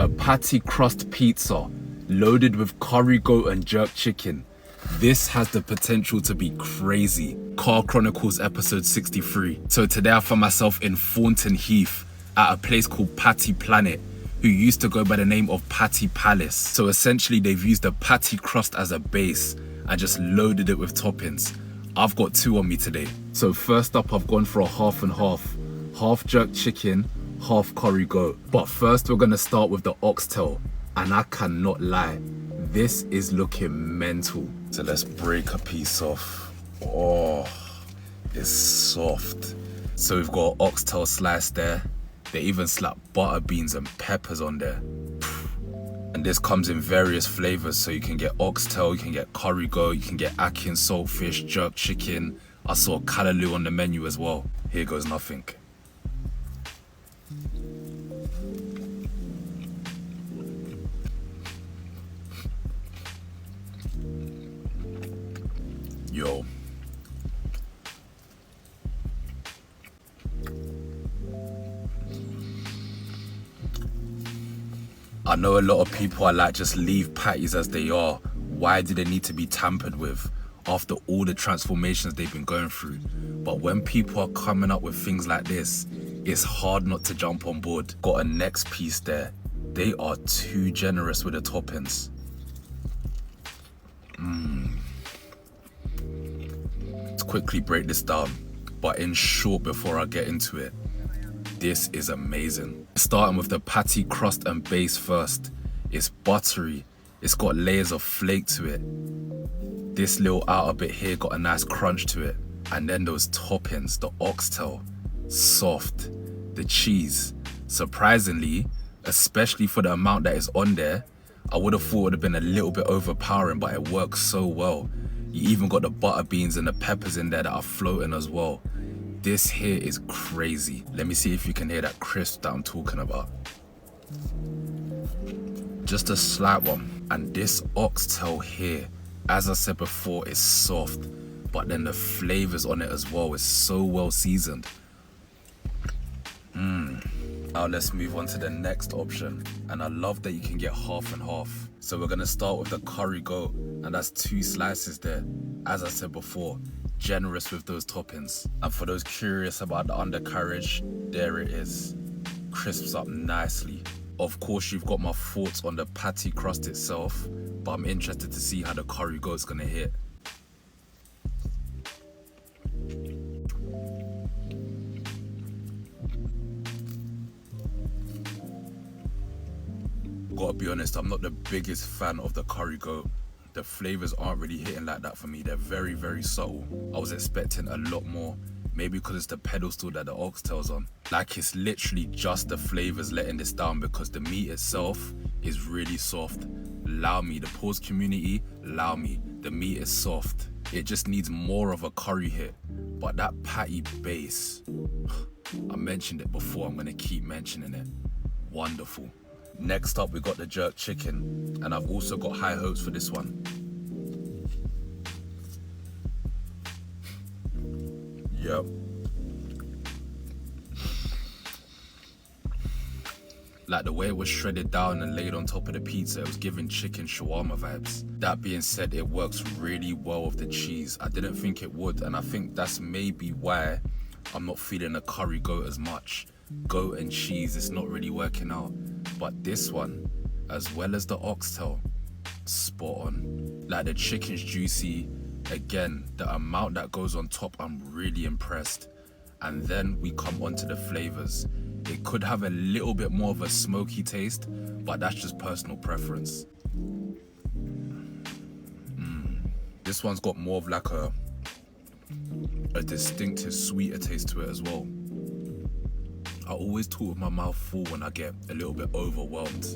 A patty crust pizza loaded with curry goat and jerk chicken. This has the potential to be crazy. Chronicles episode 63. So today I found myself in Thornton Heath at a place called Patty Planet, who used to go by the name of Patty Palace. So essentially they've used the patty crust as a base and just loaded it with toppings. I've got two on me today. So first up, I've gone for a half and half. Half jerk chicken, half curry goat. But first we're gonna start with the oxtail. And I cannot lie, this is looking mental. So let's break a piece off. Oh, it's soft. So we've got oxtail slice there. They even slap butter beans and peppers on there. And this comes in various flavors. So you can get oxtail, you can get curry goat, you can get akin saltfish, jerk chicken. I saw callaloo on the menu as well. Here goes nothing. Yo. I know a lot of people are like, just leave patties as they are. Why do they need to be tampered with after all the transformations they've been going through? But when people are coming up with things like this, it's hard not to jump on board. Got a next piece there. They are too generous with the toppings. Let's quickly break this down, but in short before I get into it, this is amazing. Starting with the patty crust and base first. It's buttery, it's got layers of flake to it. This little outer bit here got a nice crunch to it. And then those toppings, the oxtail, soft. The cheese, surprisingly, especially for the amount that is on there, I would have thought it would have been a little bit overpowering, but it works so well. You even got the butter beans and the peppers in there that are floating as well. This here is crazy. Let me see if you can hear that crisp that I'm talking about. Just a slight one. And this oxtail here, as I said before, is soft, but then the flavors on it as well is so well seasoned. Now let's move on to the next option. And I love that you can get half and half. So we're gonna start with the curry goat, and that's 2 slices there. As I said before, generous with those toppings. And for those curious about the undercarriage, there it is. Crisps up nicely. Of course, you've got my thoughts on the patty crust itself, but I'm interested to see how the curry goat's gonna hit. Gotta be honest, I'm not the biggest fan of the curry goat. The flavors aren't really hitting like that for me. They're very, very subtle. I was expecting a lot more. Maybe because it's the pedestal that the oxtail's on. Like, it's literally just the flavors letting this down, because the meat itself is really soft. Allow me, the pause community, allow me. The meat is soft. It just needs more of a curry hit. But that patty base, I mentioned it before, I'm gonna keep mentioning it. Wonderful. Next up, we got the jerk chicken, and I've also got high hopes for this one. Yep. Like the way it was shredded down and laid on top of the pizza, it was giving chicken shawarma vibes. That being said, it works really well with the cheese. I didn't think it would, and I think that's maybe why I'm not feeling the curry goat as much. Goat and cheese, it's not really working out. But this one, as well as the oxtail, spot on. Like, the chicken's juicy. Again, the amount that goes on top, I'm really impressed. And then we come onto the flavors. It could have a little bit more of a smoky taste, but that's just personal preference. This one's got more of like a distinctive sweeter taste to it as well. I always talk with my mouth full when I get a little bit overwhelmed.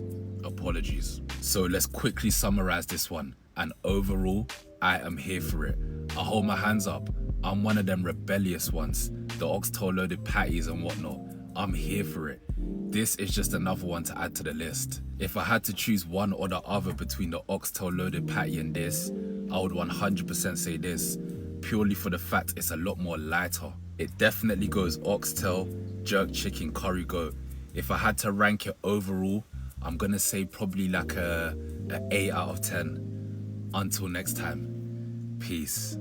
Apologies. So let's quickly summarize this one. And overall, I am here for it. I hold my hands up. I'm one of them rebellious ones. The oxtail loaded patties and whatnot. I'm here for it. This is just another one to add to the list. If I had to choose one or the other between the oxtail loaded patty and this, I would 100% say this, purely for the fact it's a lot more lighter. It definitely goes oxtail, jerk chicken, curry goat. If I had to rank it overall, I'm gonna say probably like a 8 out of 10. Until next time, peace.